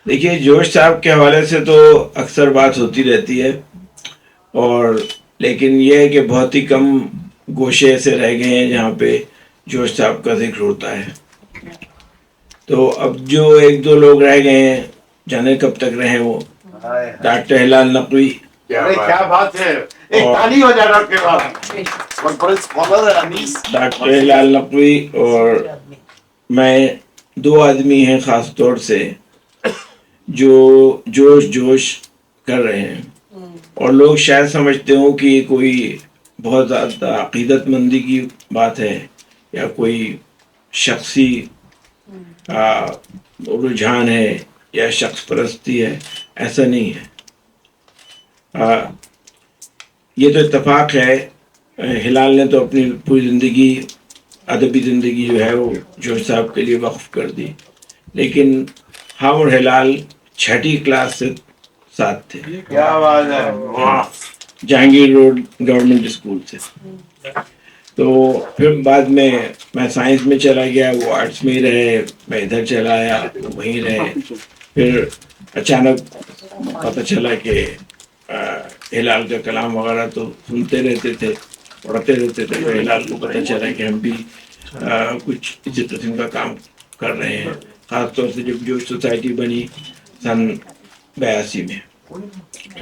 دیکھیے جوش صاحب کے حوالے سے تو اکثر بات ہوتی رہتی ہے، اور لیکن یہ ہے کہ بہت ہی کم گوشے ایسے رہ گئے ہیں جہاں پہ جوش صاحب کا ذکر ہوتا ہے. تو اب جو ایک دو لوگ رہ گئے ہیں، جانے کب تک رہیں وہ، ڈاکٹر ہلال نقوی. کیا بات ہے، ایک تالی ہو جائے ڈاکٹر ہلال نقوی اور میں دو آدمی ہیں خاص طور سے جو جوش کر رہے ہیں، اور لوگ شاید سمجھتے ہوں کہ یہ کوئی بہت زیادہ عقیدت مندی کی بات ہے یا کوئی شخصی رجحان ہے یا شخص پرستی ہے. ایسا نہیں ہے. یہ تو اتفاق ہے، ہلال نے تو اپنی پوری زندگی، ادبی زندگی جو ہے وہ جوش صاحب کے لیے وقف کر دی، لیکن ہم اور ہلال چھٹی کلاس سے ساتھ تھے. کیا بات ہے، جہانگیر روڈ گورنمنٹ اسکول سے. تو پھر بعد میں سائنس میں چلا گیا، وہ آرٹس میں ہی رہے، میں ادھر چلا آیا وہیں رہے. پھر اچانک پتہ چلا کہ ہلال کا کلام وغیرہ تو سنتے رہتے تھے، پڑھتے رہتے تھے. تو ہلال کو پتہ چلا کہ ہم بھی کچھ اسی قسم کا کام کر رہے ہیں، خاص طور سے جب جوش سوسائٹی بنی سن 82 میں،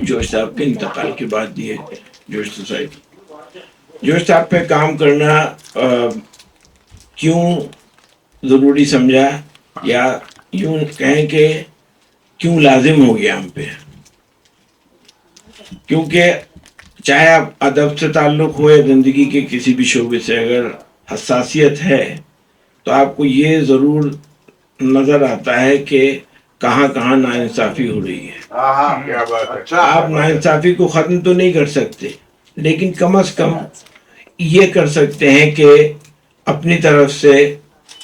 جوش صاحب کے انتقال کے بعد یہ جوش سوسائٹی. جوش صاحب پہ کام کرنا کیوں ضروری سمجھا، یا یوں کہیں کہ کیوں لازم ہو گیا ہم پہ؟ کیونکہ چاہے آپ ادب سے تعلق ہو یا زندگی کے کسی بھی شعبے سے، اگر حساسیت ہے تو آپ کو یہ ضرور نظر آتا ہے کہ کہاں کہاں ناانصافی ہو رہی ہے. آپ ناانصافی کو ختم تو نہیں کر سکتے، لیکن کم از کم یہ کر سکتے ہیں کہ اپنی طرف سے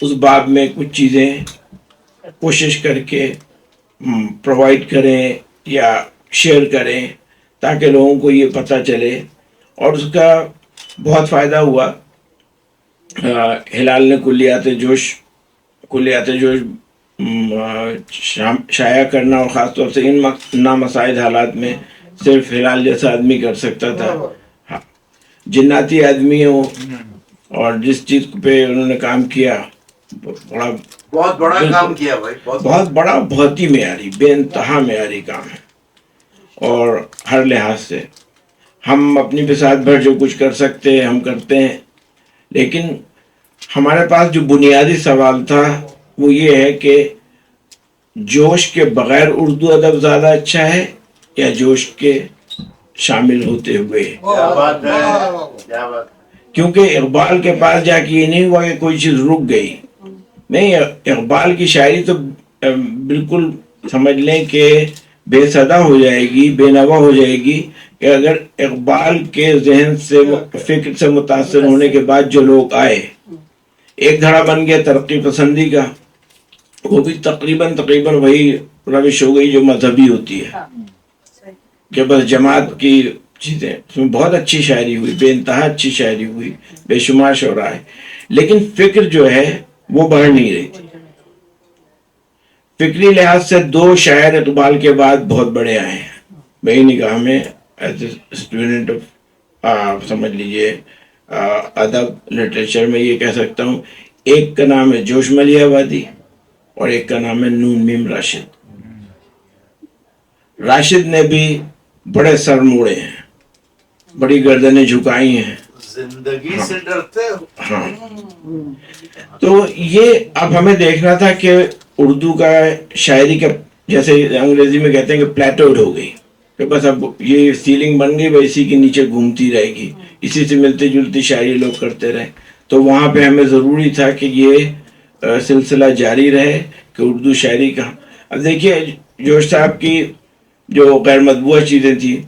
اس باب میں کچھ چیزیں کوشش کر کے پرووائڈ کریں یا شیئر کریں تاکہ لوگوں کو یہ پتہ چلے. اور اس کا بہت فائدہ ہوا. ہلال نے کلیات جوش شائع کرنا، اور خاص طور سے ان نامساعد حالات میں صرف ہلال جیسا آدمی کر سکتا تھا. جناتی آدمی ہو، اور جس چیز پہ انہوں نے کام کیا بہت بڑا کام کیا بھائی، بہت بڑا، بہت ہی معیاری، بے انتہا معیاری کام ہے. اور ہر لحاظ سے ہم اپنی بساط بھر جو کچھ کر سکتے ہیں ہم کرتے ہیں، لیکن ہمارے پاس جو بنیادی سوال تھا وہ یہ ہے کہ جوش کے بغیر اردو ادب زیادہ اچھا ہے یا جوش کے شامل ہوتے ہوئے؟ کیونکہ اقبال کے پاس جا کے یہ نہیں ہوا کہ کوئی چیز رک گئی. نہیں، اقبال کی شاعری تو بالکل سمجھ لیں کہ بے صدا ہو جائے گی، بے نوا ہو جائے گی، کہ اگر اقبال کے ذہن سے، فکر سے متاثر ہونے کے بعد جو لوگ آئے، ایک دھڑا بن گیا ترقی پسندی کا، وہ بھی تقریباً وہی روش ہو گئی جو مذہبی ہوتی ہے، کہ بس جماعت کی چیزیں. اس میں بہت اچھی شاعری ہوئی، بے انتہا اچھی شاعری ہوئی، بے شمار شعراء ہے، لیکن فکر جو ہے وہ بڑھ نہیں رہی تھی. فکری لحاظ سے دو شاعر اقبال کے بعد بہت بڑے آئے ہیں میری نگاہ میں، ایز اے اسٹوڈنٹ آف سمجھ لیجیے ادب لٹریچر میں یہ کہہ سکتا ہوں. ایک کا نام ہے جوش ملیح آبادی اور ایک کا نام ہے نون میم راشد. راشد نے بھی بڑے سر موڑے ہیں، بڑی گردنیں جھکائی ہیں، زندگی سے ڈرتے ہو. ہاں. تو یہ اب ہمیں دیکھنا تھا کہ اردو کا شاعری کا، جیسے انگریزی میں کہتے ہیں کہ پلیٹوڈ ہو گئی، کہ بس اب یہ سیلنگ بن گئی، بس اسی کے نیچے گھومتی رہے گی، اسی سے ملتی جلتی شاعری لوگ کرتے رہے. تو وہاں پہ ہمیں ضروری تھا کہ یہ سلسلہ جاری رہے کہ اردو شاعری کا. اب دیکھیے جوش صاحب کی جو غیر مطبوعہ چیزیں تھیں،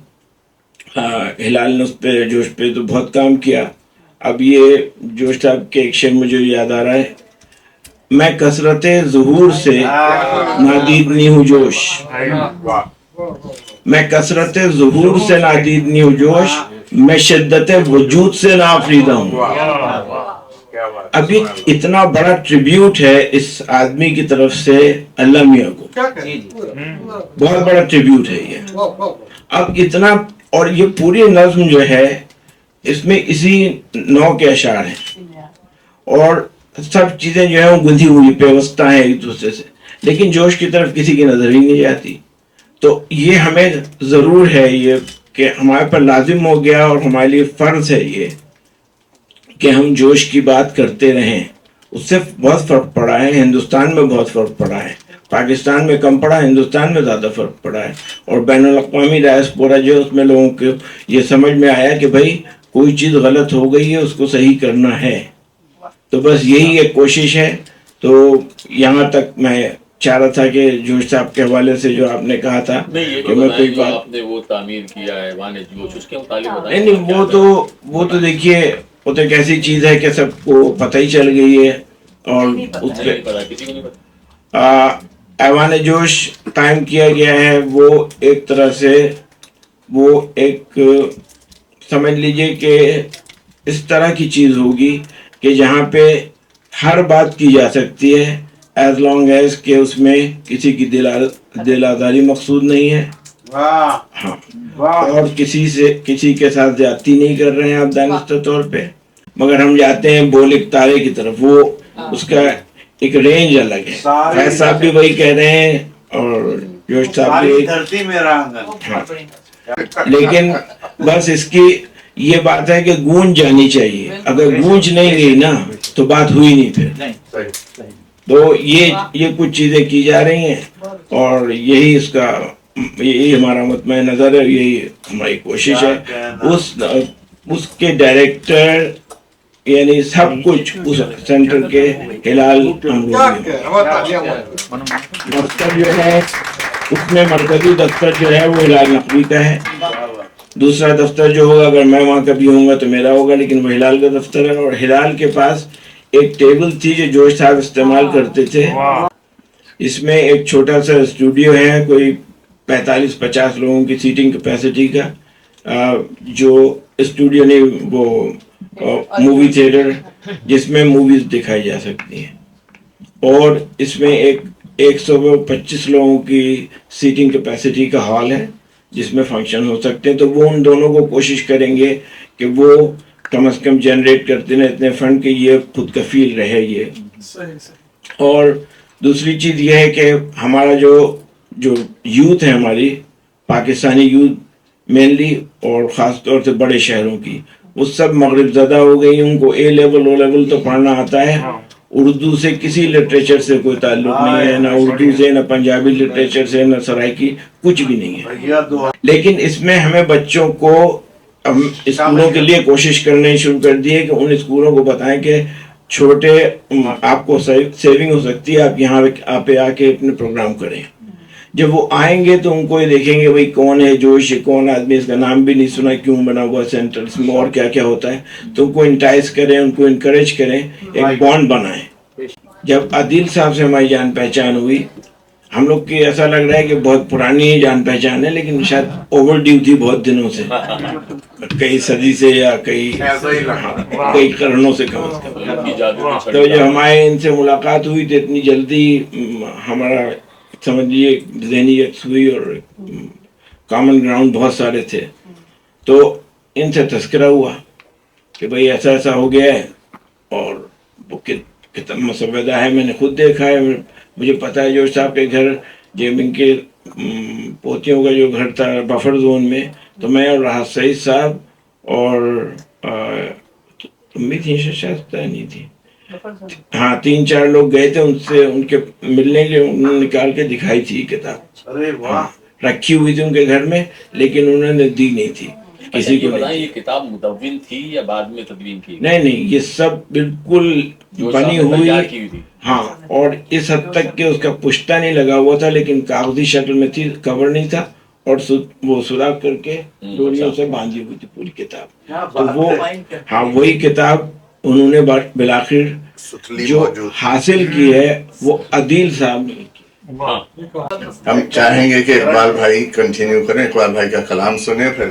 ہلال نے اس پہ، جوش پہ تو بہت کام کیا. اب یہ جوش صاحب کے ایک شعر مجھے یاد آ رہا ہے، میں کثرت ظہور سے نادید نہیں ہوں جوش، میں کثرت ظہور سے نادید نہیں ہوں جوش، میں شدت وجود سے ناآفریدہ ہوں. اب یہ اتنا بڑا ٹریبیوٹ ہے اس آدمی کی طرف سے اللہ میاں کو, بہت بڑا ٹریبیوٹ ہے یہ. اب اتنا, اور یہ پوری نظم جو ہے اس میں اسی نو کے اشعار ہیں اور سب چیزیں جو ہیں وہ گندھی ہوئی پیوستہ ہیں ایک دوسرے سے, لیکن جوش کی طرف کسی کی نظر ہی نہیں جاتی. تو یہ ہمیں ضرور ہے یہ کہ ہمارے پر لازم ہو گیا اور ہمارے لیے فرض ہے یہ کہ ہم جوش کی بات کرتے رہیں. اس سے بہت فرق پڑا ہے, ہندوستان میں بہت فرق پڑا ہے, پاکستان میں کم پڑا, ہندوستان میں زیادہ فرق پڑا ہے. اور بین الاقوامی ڈائسپورا جو اس میں لوگوں کو یہ سمجھ میں آیا کہ بھائی کوئی چیز غلط ہو گئی ہے اس کو صحیح کرنا ہے. تو بس یہی ایک کوشش ہے. تو یہاں تک میں چاہ رہا تھا کہ جوش صاحب کے حوالے سے جو آپ نے کہا تھا کہ میں کوئی بات, آپ نے وہ تعمیر کیا ہے ایوان جوش, اس کے متعلق بتائیں. نہیں, وہ تو دیکھیے وہ تو ایک ایسی چیز ہے کہ سب کو پتہ ہی چل گئی ہے. اور اس پہ کسی کو نہیں پتا. ایوان جوش قائم کیا گیا ہے, وہ ایک طرح سے وہ ایک سمجھ لیجئے کہ اس طرح کی چیز ہوگی کہ جہاں پہ ہر بات کی جا سکتی ہے ایز لانگ ایز کہ اس میں کسی کی دل آزاری مقصود نہیں ہے. ہاں, اور کسی کے ساتھ زیادتی نہیں کر رہے ہیں آپ دانستہ طور پہ, مگر ہم جاتے ہیں بول ایک تارے کی طرف, وہ اس کا ایک رینج الگ ہے. فیض صاحب بھی وہی کہہ رہے ہیں اور جوش صاحب بھی, لیکن بس اس کی یہ بات ہے کہ گونج جانی چاہیے. اگر گونج نہیں گئی نا تو بات ہوئی نہیں پھر. تو یہ کچھ چیزیں کی جا رہی ہیں اور یہی ہمارا مطمئن نظر ہے, یہی ہماری کوشش ہے. اس کے ڈائریکٹر یعنی سب کچھ اس سینٹر کے ہلال دفتر جو ہے اس میں مرکزی دفتر جو ہے وہ ہلال نقوی کا ہے. دوسرا دفتر جو ہوگا اگر میں وہاں کبھی ہوں گا تو میرا ہوگا, لیکن وہ ہلال کا دفتر ہے. اور ہلال کے پاس ایک ٹیبل تھی جو جوش صاحب استعمال کرتے تھے. اس میں ایک چھوٹا سا اسٹوڈیو ہے, کوئی 45-50 لوگوں کی سیٹنگ کیپیسٹی کا, جو اسٹوڈیو نہیں وہ مووی تھیٹر جس میں موویز دکھائی جا سکتی ہیں. اور اس میں ایک 125 لوگوں کی سیٹنگ کیپیسٹی کا ہال ہے جس میں فنکشن ہو سکتے ہیں. تو وہ ان دونوں کو کوشش کریں گے کہ وہ کم از کم جنریٹ کرتے ہیں اتنے فنڈ کہ یہ خود کفیل رہے یہ. اور دوسری چیز یہ ہے کہ ہمارا جو یوتھ ہے, ہماری پاکستانی یوتھ مینلی اور خاص طور سے بڑے شہروں کی, وہ سب مغرب زدہ ہو گئی. ان کو اے لیول او لیول تو پڑھنا آتا ہے, اردو سے کسی لٹریچر سے کوئی تعلق نہیں ہے, نہ اردو سے, نہ پنجابی لٹریچر سے, نہ سرائکی, کچھ بھی نہیں ہے. لیکن اس میں ہمیں بچوں کو اسکولوں کے لیے کوشش کرنے شروع کر دی ہے کہ ان اسکولوں کو بتائیں کہ چھوٹے آپ کو سیونگ ہو سکتی ہے, آپ یہاں پہ آ کے اپنے پروگرام کریں. جب وہ آئیں گے تو ان کو یہ دیکھیں گے بھائی کون ہے جوش, کون آدمی, اس کا نام بھی نہیں سنا, کیوں بنا ہوا سینٹر, اس میں اور کیا کیا ہوتا ہے. تو ان کو انٹائز کریں, ان کو انکریج کریں, ایک بانڈ بنائیں. جب عادل صاحب سے ہماری جان پہچان ہوئی, ہم لوگ کی ایسا لگ رہا ہے کہ بہت پرانی جان پہچان ہے, لیکن شاید اوور ڈیو تھی بہت دنوں سے, کئی صدی سے یا کئی قرنوں سے کم از کم. تو جب ہمارے ان سے ملاقات ہوئی تو اتنی جلدی ہمارا سمجھیے ذہنی یکسوئی اور کامن گراؤنڈ بہت سارے تھے. تو ان سے تذکرہ ہوا کہ بھئی ایسا ایسا ہو گیا ہے اور وہ کتنا مسودہ ہے, میں نے خود دیکھا ہے, مجھے پتا ہے جوش صاحب کے گھر جب ان کے پوتیوں کا جو گھر تھا بفر زون میں, تو میں اور راحت سعید صاحب اور تم بھی تھی شاید نہیں تھی, ہاں 3-4 لوگ گئے تھے ان سے, ان کے ملنے کے, انہوں نے نکال کے دکھائی تھی کتاب, رکھی ہوئی تھی ان کے گھر میں, لیکن انہوں نے دی نہیں تھی کسی کو. یہ کتاب مدون تھی یا بعد میں تدوین کی؟ نہیں, یہ سب بالکل بنی ہوئی, ہاں, اور اس حد تک کہ اس کا پشتہ نہیں لگا ہوا تھا, لیکن کاغذی شکل میں تھی, کور نہیں تھا, اور وہ سوراخ کر کے ڈوریوں سے باندھی ہوئی تھی پوری کتاب. تو وہ ہاں وہی کتاب انہوں نے بالآخر جو حاصل کی ہے وہ عادل صاحب نے کی. ہم چاہیں گے کہ اقبال بھائی کنٹینیو کریں, اقبال بھائی کا کلام سنیں, پھر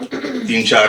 3, 4,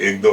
1-2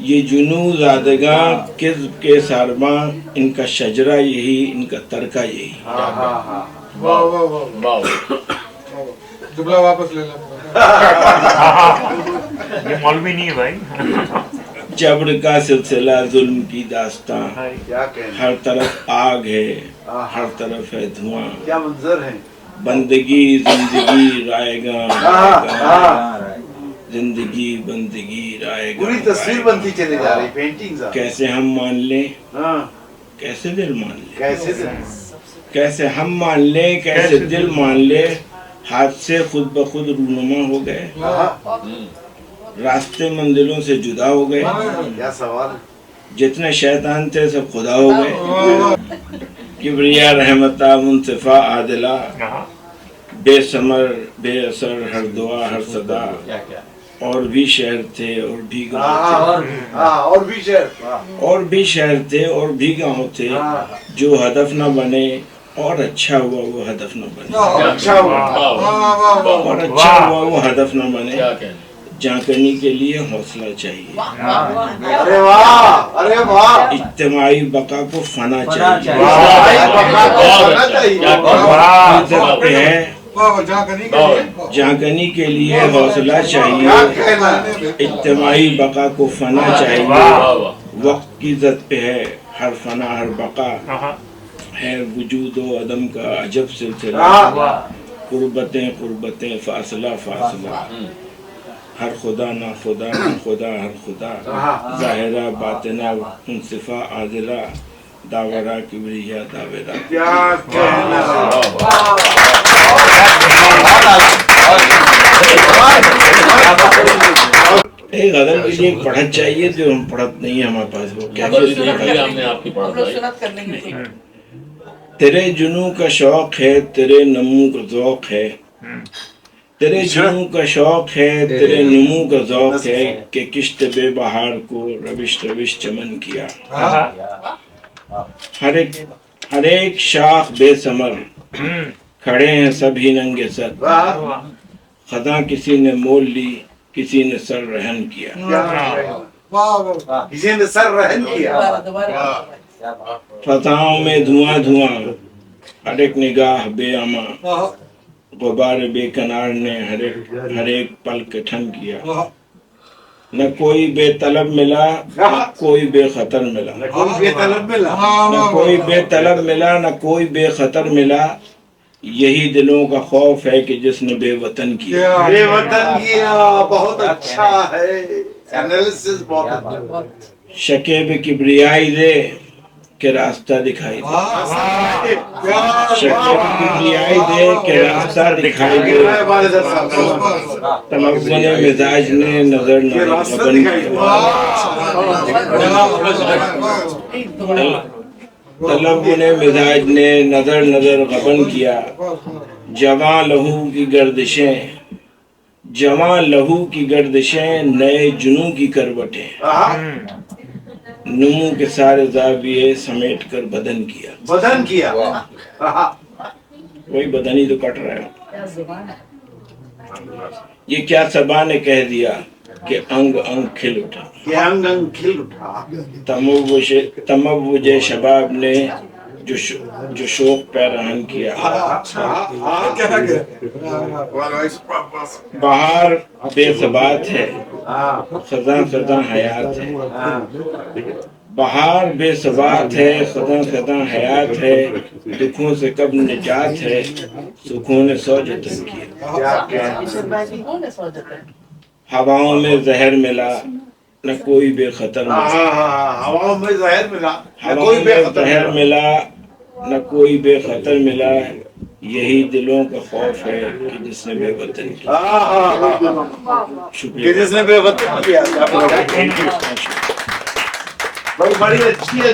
یہ جنو زادگاں کذب کے سارباں، ان کا شجرہ یہی، ان کا ترکہ یہی. واو جملہ واپس لے لیں. یہ مولوی نہیں ہے بھائی. جبر کا سلسلہ، ظلم کی داستاں، کیا کہنا، ہر طرف آگ ہے، ہر طرف ہے دھواں. کیا منظر ہے. بندگی زندگی رائے گاں، زندگی بندگی رائے گاں. پوری تصویر بنتی چلی جا رہی، پینٹنگ. کیسے ہم مان لیں، ہاں کیسے دل مان لیں، کیسے کیسے ہم مان لیں، کیسے دل مان لے. ہاتھ سے خود بخود رونما ہو گئے، راستے منزلوں سے جدا ہو گئے. کیا سوال. جتنے شیطان تھے سب خدا ہو گئے. کبریا رحمتہ منصفہ عادلہ، بے ثمر بے اثر ہر دعا ہر صدا. اور بھی شہر تھے اور بھی گاؤں تھے، اور بھی شہر. اور بھی شہر تھے اور بھی گاؤں تھے. جو ہدف نہ بنے اور اچھا ہوا وہ ہدف نہ بنے، اچھا ہوا. اور اچھا ہوا وہ ہدف نہ بنے. کیا کہنا. جانکنی کے لیے حوصلہ چاہیے، ارے واہ، ارے واہ. اجتماعی بقا کو فنا چاہیے. عزت پہ ہے جانکنی کے لیے حوصلہ چاہیے، اجتماعی بقا کو فنا چاہیے. وقت کی عزت پہ ہے ہر فنا ہر بقا، ہے وجود و عدم کا عجب سلسلہ. قربتیں قربتیں فاصلہ فاصلہ، ہر خدا نہ خدا نہ خدا ہر خدا. ظاہرہ باطنہ منصفہ عادلہ، داورہ کبریا داورہ. کیا کہنا. ایک غزل کے لیے پڑھت چاہیے جو ہم پڑھت نہیں ہے ہمارے پاس. وہ کیا ہم نے آپ کی پڑھا ہم لوگ سنت کر لیں گے. تیرے جنوں کا شوق ہے، تیرے نمو کا ذوق ہے. تیرے جنوں کا شوق ہے، تیرے نمو کا ذوق ہے، کہ کشت بے بہار کو روش روش چمن کیا. ہر ایک شاخ بے ثمر، کھڑے ہیں سبھی ننگے سر. خزاں کسی نے مول لی، کسی نے سر رہن کیا. کسی نے سر رہن کیا. دوبارہ فضاؤں میں دھواں دھواں، ہر ایک نگاہ بے اما. غبار بے کنار نے ہر ایک پل کے ٹھن کیا. نہ کوئی بے طلب ملا، نہ کوئی بے خطر ملا. کوئی بے طلب ملا. نہ کوئی بے طلب ملا، نہ کوئی بے خطر ملا. یہی دلوں کا خوف ہے کہ جس نے بے وطن کیا. بے وطن کیا. بہت اچھا ہے. انالیسس بہت اچھا. شکیب کبریائی دے کہ راستہ دکھائی دے. شکیب کبریائی دے کہ راستہ دکھائی دے. تمکن مزاج نے نظر نہ غبن کیا. تلبن مزاج نے نظر نظر غبن کیا. جواں لہو کی گردشیں، جواں لہو کی گردشیں، نئے جنوں کی کروٹیں. نمو کے سارے زاویے سمیٹ کر بدن کیا. بدن کیا. وہی بدن ہی تو کٹ رہا ہے. یہ کیا صبا نے کہہ دیا کہ انگ انگ کھل اٹھا. کہ انگ انگ کھل اٹھا. تموج شباب نے جو شوق پیراہن کیا. بہار بے ثبات ہے، خزاں خزاں حیات ہے. بہار بے ثبات ہے، خزاں خزاں حیات ہے. دکھوں سے کب نجات ہے، سکون سو جتن کیا. ہواؤں میں زہر ملا، نہ کوئی بے خطر ملا. ہواؤں میں زہر ملا، نہ کوئی ہواؤں بے میں خطر زہر ملا، نہ کوئی بے خطر ملا. یہی دلوں کا خوف ہے کہ جس نے بے وطن کیا. کہ جس نے بے وطن کیا. بڑی اچھی ہے.